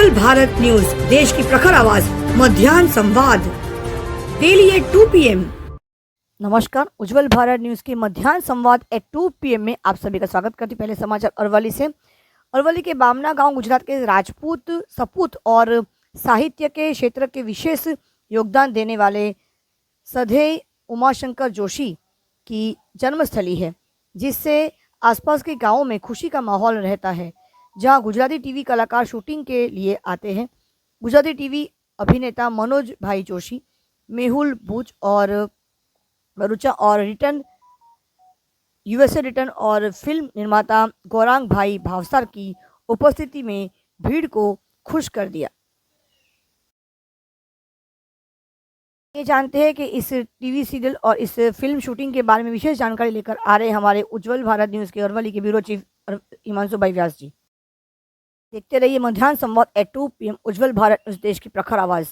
उज्जवल Bharat news, देश की प्रखर आवाज, मध्याह्न संवाद, डेली एट 2 PM। नमस्कार, उज्जवल भारत न्यूज के मध्याह्न संवाद एट 2 PM में आप सभी का स्वागत करती। पहले समाचार अरवली से। अरवली के बामना गांव गुजरात के राजपूत, सपूत और साहित्य के क्षेत्र के विशेष योगदान देने वाले सधेय उमाशंकर जोशी की जन्मस्थली है, जिससे आसपास के गांवों में खुशी का माहौल रहता है, जहां गुजराती टीवी कलाकार शूटिंग के लिए आते हैं। गुजराती टीवी अभिनेता मनोज भाई जोशी, मेहुल भूज और बरूचा और रिटर्न यूएसए रिटर्न और फिल्म निर्माता गौरांग भाई भावसार की उपस्थिति में भीड़ को खुश कर दिया। ये जानते हैं कि इस टीवी सीरियल और इस फिल्म शूटिंग के बारे में विशेष जानकारी लेकर आ रहे हमारे उज्जवल भारत न्यूज के अरवली के ब्यूरो चीफ हिमांशु भाई व्यास जी। देखते रहिए मध्याह्न संवाद एट 2 PM, उज्जवल भारत न्यूज, देश की प्रखर आवाज।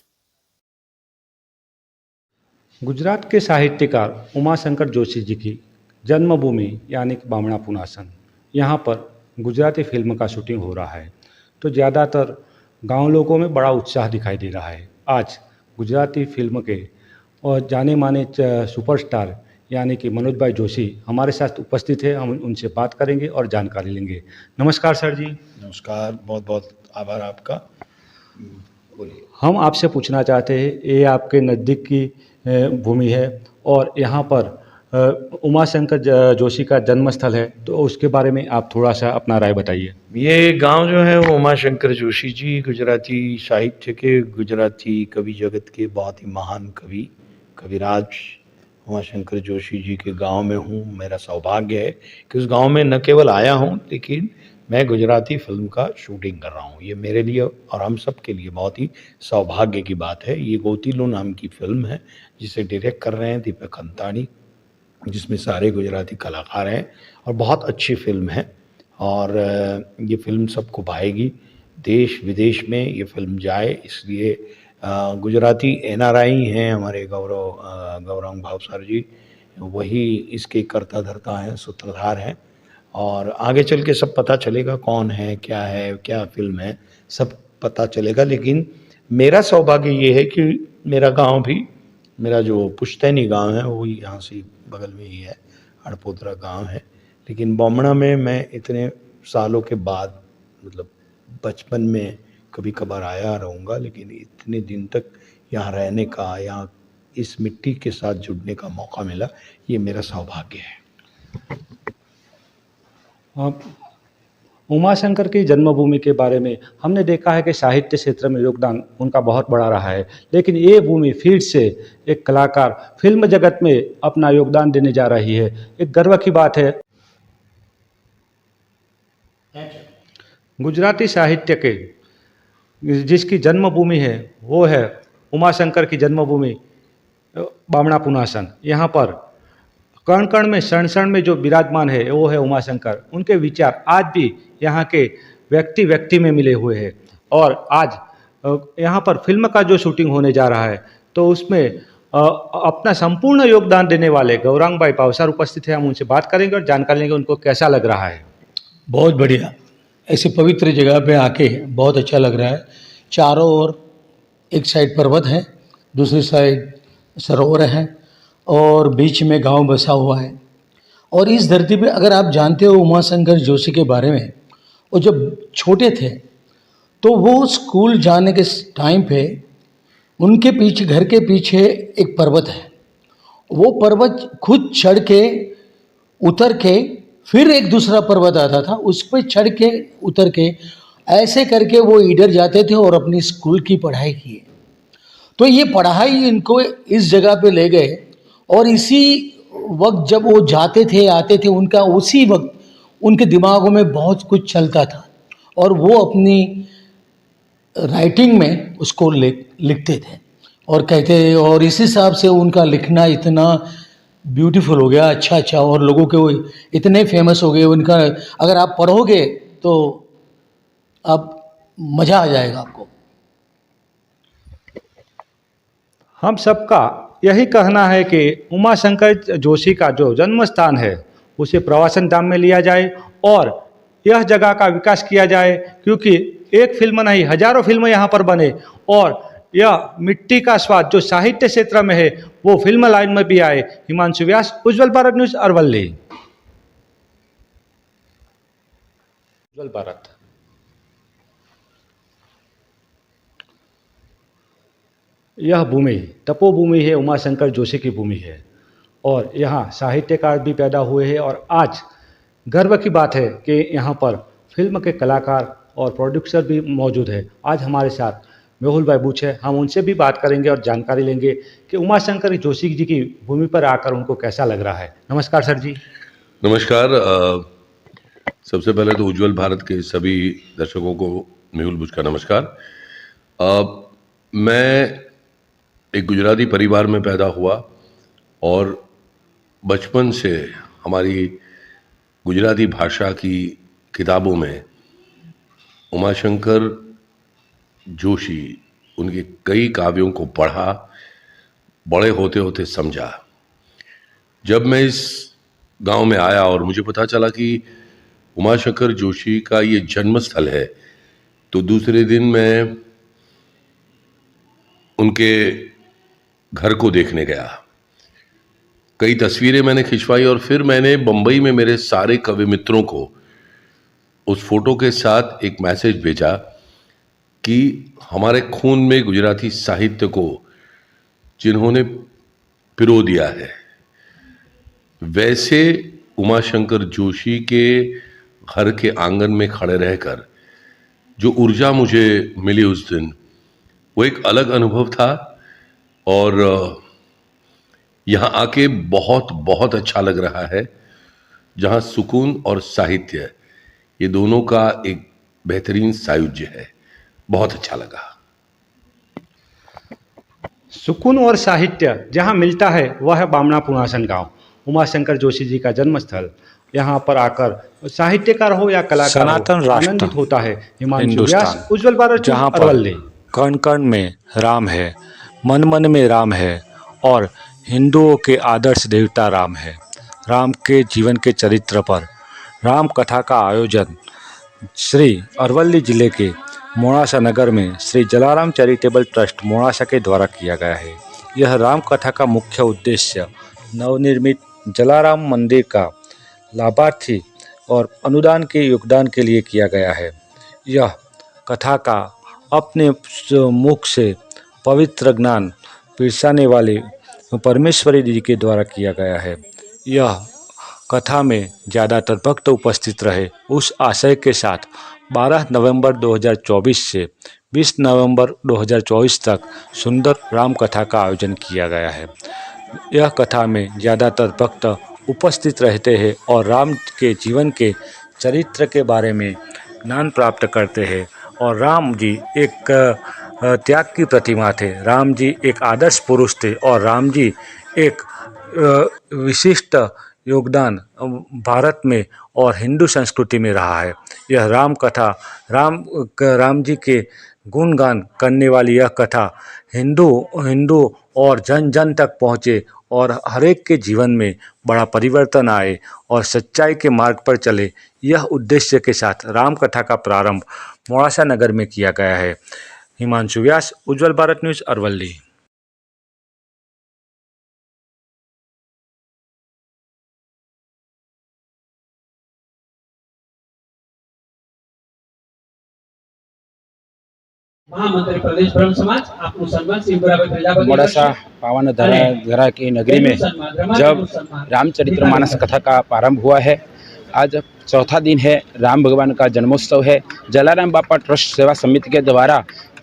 गुजरात के साहित्यकार उमाशंकर जोशी जी की जन्मभूमि यानी कि बामणा पुनासन, यहाँ पर गुजराती फिल्म का शूटिंग हो रहा है, तो ज़्यादातर गांव लोगों में बड़ा उत्साह दिखाई दे रहा है। आज गुजराती फिल्म के और जाने माने सुपरस्टार यानी कि मनोज भाई जोशी हमारे साथ उपस्थित है। हम उनसे बात करेंगे और जानकारी लेंगे। नमस्कार सर जी। नमस्कार, बहुत बहुत आभार आपका। बोलिए। हम आपसे पूछना चाहते हैं, ये आपके नज़दीक की भूमि है और यहाँ पर उमाशंकर जोशी का जन्मस्थल है, तो उसके बारे में आप थोड़ा सा अपना राय बताइए। ये गांव जो है वो उमाशंकर जोशी जी गुजराती साहित्य के, गुजराती कवि जगत के बहुत ही महान कवि, कविराज उमाशंकर जोशी जी के गांव में हूँ। मेरा सौभाग्य है कि उस गांव में न केवल आया हूँ, लेकिन मैं गुजराती फिल्म का शूटिंग कर रहा हूँ। ये मेरे लिए और हम सब के लिए बहुत ही सौभाग्य की बात है। ये गोतीलो नाम की फिल्म है, जिसे डायरेक्ट कर रहे हैं दीपक अंतानी, जिसमें सारे गुजराती कलाकार हैं और बहुत अच्छी फिल्म है। और ये फिल्म सबको भाएगी, देश विदेश में ये फिल्म जाए, इसलिए गुजराती NRI हैं हमारे गौरंग भावसार जी, वही इसके कर्ता धर्ता हैं, सूत्रधार हैं। और आगे चल के सब पता चलेगा कौन है, क्या फिल्म है, सब पता चलेगा। लेकिन मेरा सौभाग्य ये है कि मेरा गांव भी, मेरा जो पुश्तैनी गांव है वो यहाँ से बगल में ही है, हड़पोदरा गांव है। लेकिन बामणा में मैं इतने सालों के बाद, मतलब बचपन में कभी कभार आया रहूँगा, लेकिन इतने दिन तक यहाँ रहने का, यहाँ इस मिट्टी के साथ जुड़ने का मौका मिला, ये मेरा सौभाग्य है। उमाशंकर की जन्मभूमि के बारे में हमने देखा है कि साहित्य क्षेत्र में योगदान उनका बहुत बड़ा रहा है, लेकिन ये भूमि फिर से एक कलाकार फिल्म जगत में अपना योगदान देने जा रही है। एक गर्व की बात है। गुजराती साहित्य के जिसकी जन्मभूमि है वो है उमाशंकर की जन्मभूमि बामणा पुनासन। यहाँ पर कण कण में, क्षण क्षण में जो विराजमान है वो है उमाशंकर। उनके विचार आज भी यहाँ के व्यक्ति व्यक्ति में मिले हुए हैं। और आज यहाँ पर फिल्म का जो शूटिंग होने जा रहा है, तो उसमें अपना संपूर्ण योगदान देने वाले गौरांग भाई भावसार उपस्थित है। हम उनसे बात करेंगे और जानकारी लेंगे उनको कैसा लग रहा है। बहुत बढ़िया, ऐसे पवित्र जगह पे आके बहुत अच्छा लग रहा है। चारों ओर एक साइड पर्वत है, दूसरी साइड सरोवर है और बीच में गांव बसा हुआ है। और इस धरती पे अगर आप जानते हो उमाशंकर जोशी के बारे में, वो जब छोटे थे तो वो स्कूल जाने के टाइम पे उनके पीछे, घर के पीछे एक पर्वत है, वो पर्वत खुद चढ़ के उतर के फिर एक दूसरा पर्वत आता था, उस पर चढ़ के उतर के ऐसे करके वो इधर जाते थे और अपनी स्कूल की पढ़ाई की। तो ये पढ़ाई इनको इस जगह पे ले गए और इसी वक्त जब वो जाते थे आते थे, उनका उसी वक्त उनके दिमागों में बहुत कुछ चलता था और वो अपनी राइटिंग में उसको लिखते थे और कहते थे। और इस हिसाब से उनका लिखना इतना ब्यूटीफुल हो गया, अच्छा, और लोगों के वो इतने फेमस हो गए। उनका अगर आप पढ़ोगे तो आप मज़ा आ जाएगा आपको। हम सबका यही कहना है कि उमाशंकर जोशी का जो जन्म स्थान है उसे प्रवासन धाम में लिया जाए और यह जगह का विकास किया जाए, क्योंकि एक फिल्म नहीं, हजारों फिल्म यहाँ पर बने और यह मिट्टी का स्वाद जो साहित्य क्षेत्र में है वो फिल्म लाइन में भी आए। हिमांशु व्यास, उज्जवल भारत न्यूज, अरवली। उज्जवल भारत। यह भूमि तपोभूमि है, उमाशंकर जोशी की भूमि है और यहाँ साहित्यकार भी पैदा हुए हैं और आज गर्व की बात है कि यहाँ पर फिल्म के कलाकार और प्रोड्यूसर भी मौजूद है। आज हमारे साथ मेहुल भाई बूच है, हम उनसे भी बात करेंगे और जानकारी लेंगे कि उमाशंकर जोशी जी की भूमि पर आकर उनको कैसा लग रहा है। नमस्कार सर जी। नमस्कार। सबसे पहले तो उज्जवल भारत के सभी दर्शकों को मेहुल बुच का नमस्कार। मैं एक गुजराती परिवार में पैदा हुआ और बचपन से हमारी गुजराती भाषा की किताबों में उमाशंकर जोशी, उनके कई काव्यों को पढ़ा, बड़े होते होते समझा। जब मैं इस गांव में आया और मुझे पता चला कि उमाशंकर जोशी का ये जन्म स्थल है, तो दूसरे दिन मैं उनके घर को देखने गया। कई तस्वीरें मैंने खिंचवाई और फिर मैंने बम्बई में मेरे सारे कवि मित्रों को उस फोटो के साथ एक मैसेज भेजा कि हमारे खून में गुजराती साहित्य को जिन्होंने पिरो दिया है, वैसे उमाशंकर जोशी के घर के आंगन में खड़े रहकर जो ऊर्जा मुझे मिली उस दिन, वो एक अलग अनुभव था और यहाँ आके बहुत बहुत अच्छा लग रहा है, जहाँ सुकून और साहित्य ये दोनों का एक बेहतरीन सायुज्य है। बहुत अच्छा लगा। सुकून और साहित्य जहाँ मिलता है वह है बामना पुनासन गांव, उमाशंकर जोशी जी का जन्म स्थल। यहाँ पर आकर साहित्यकार हो या कलाकार सनातन हो, राष्ट्र आनंदित होता है। हिमांशु हिंदुस्तान, व्यास, उज्जवल भारत, जहाँ पर अरवली। कण कण में राम है, मन मन में राम है और हिंदुओं के आदर्श देवता राम है। राम के जीवन के चरित्र पर राम कथा का आयोजन श्री अरवली जिले के मोड़ासा नगर में श्री जलाराम चैरिटेबल ट्रस्ट मोड़ासा के द्वारा किया गया है। यह राम कथा का मुख्य उद्देश्य नवनिर्मित जलाराम मंदिर का लाभार्थी और अनुदान के योगदान के लिए किया गया है। यह कथा का अपने मुख से पवित्र ज्ञान पिरसाने वाले परमेश्वरी जी के द्वारा किया गया है। यह कथा में ज़्यादातर भक्त उपस्थित रहे, उस आशय के साथ 12 नवंबर 2024 से 20 नवंबर 2024 तक सुंदर राम कथा का आयोजन किया गया है। यह कथा में ज़्यादातर भक्त उपस्थित रहते हैं और राम के जीवन के चरित्र के बारे में ज्ञान प्राप्त करते हैं। और राम जी एक त्याग की प्रतिमा थे, राम जी एक आदर्श पुरुष थे और राम जी एक विशिष्ट योगदान भारत में और हिंदू संस्कृति में रहा है। यह राम कथा राम जी के गुणगान करने वाली यह कथा हिंदू और जन जन तक पहुँचे और हर एक के जीवन में बड़ा परिवर्तन आए और सच्चाई के मार्ग पर चले, यह उद्देश्य के साथ राम कथा का प्रारंभ मोड़ासा नगर में किया गया है। हिमांशु व्यास, उज्जवल भारत न्यूज़, अरवली। महामंत्री प्रदेश ब्रह्म समाज आपનું સન્માન શ્રી ઇન્દિરાભાઈ પ્રજાપતિ मोड़ासा पावन धरा की नगरी में जब रामचरितमानस कथा का प्रारंभ हुआ है। आज चौथा दिन है, राम भगवान का जन्मोत्सव है। जलाराम बापा ट्रस्ट सेवा समिति के द्वारा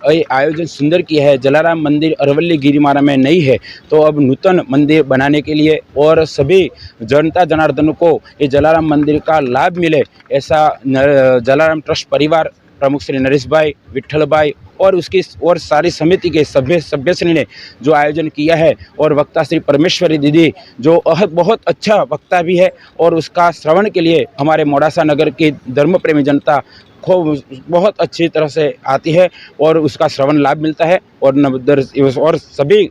ये आयोजन सुंदर किया है। जलाराम मंदिर अरवली गिरिमारा में नहीं है, तो अब नूतन मंदिर बनाने के लिए और सभी जनता जनार्दन को ये जलाराम मंदिर का लाभ मिले, ऐसा जलाराम ट्रस्ट परिवार प्रमुख श्री नरेश भाई, विठल भाई और उसकी और सारी समिति के सभ्यश्री ने जो आयोजन किया है और वक्ता श्री परमेश्वरी दीदी जो बहुत अच्छा वक्ता भी है और उसका श्रवण के लिए हमारे मोड़ासा नगर की धर्म प्रेमी जनता खूब बहुत अच्छी तरह से आती है और उसका श्रवण लाभ मिलता है और सभी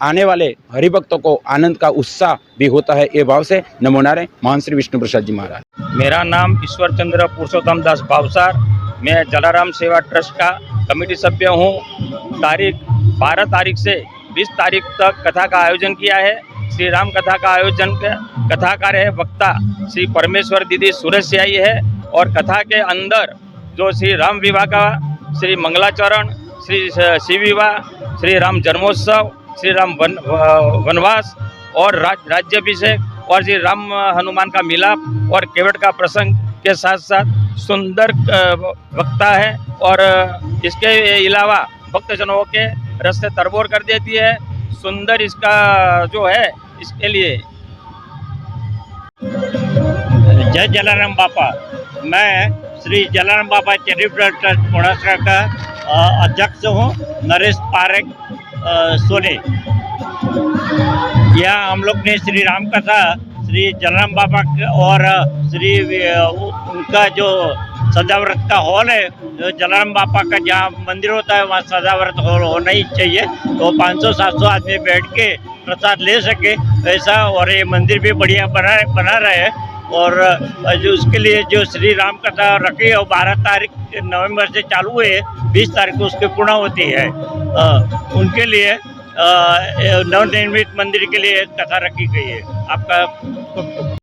आने वाले हरिभक्तों को आनंद का उत्साह भी होता है। ये भाव से नमो नारायण। महान श्री विष्णु प्रसाद जी महाराज। मेरा नाम ईश्वर चंद्र पुरुषोत्तम दास भावसार, मैं जलाराम सेवा ट्रस्ट का कमेटी सभ्य हूँ। तारीख 12 तारीख से 20 तारीख तक कथा का आयोजन किया है। श्री राम कथा का आयोजन कथाकार है वक्ता श्री परमेश्वर दीदी सूरज से आई है और कथा के अंदर जो श्री राम विवाह का श्री मंगलाचरण, श्री शिव विवाह, श्री राम जन्मोत्सव, श्री राम वनवास और राज्याभिषेक और श्री राम हनुमान का मिलाप और केवट का प्रसंग के साथ साथ सुंदर वक्ता है और इसके अलावा भक्तजनों के रास्ते तरबोर कर देती है। सुंदर इसका जो है इसके लिए जय जलाराम बापा। मैं श्री जलाराम बापा चैरिटेबल ट्रस्ट पुणासरा का अध्यक्ष हूँ, नरेश पारेख सोने। यहाँ हम लोग ने श्री राम कथा श्री जलाराम बापा और श्री उनका जो सजावट का हॉल है, जलाराम बापा का जहाँ मंदिर होता है वहाँ सजावट हॉल होना ही चाहिए, तो 500-700 आदमी बैठ के प्रसाद ले सके ऐसा। और ये मंदिर भी बढ़िया बना रहे हैं और जो उसके लिए जो श्री राम कथा रखी है वो 12 तारीख नवंबर से चालू हुई है, 20 तारीख को उसकी पूर्ण होती है। उनके लिए नवनिर्मित मंदिर के लिए कथा रखी गई है। आपका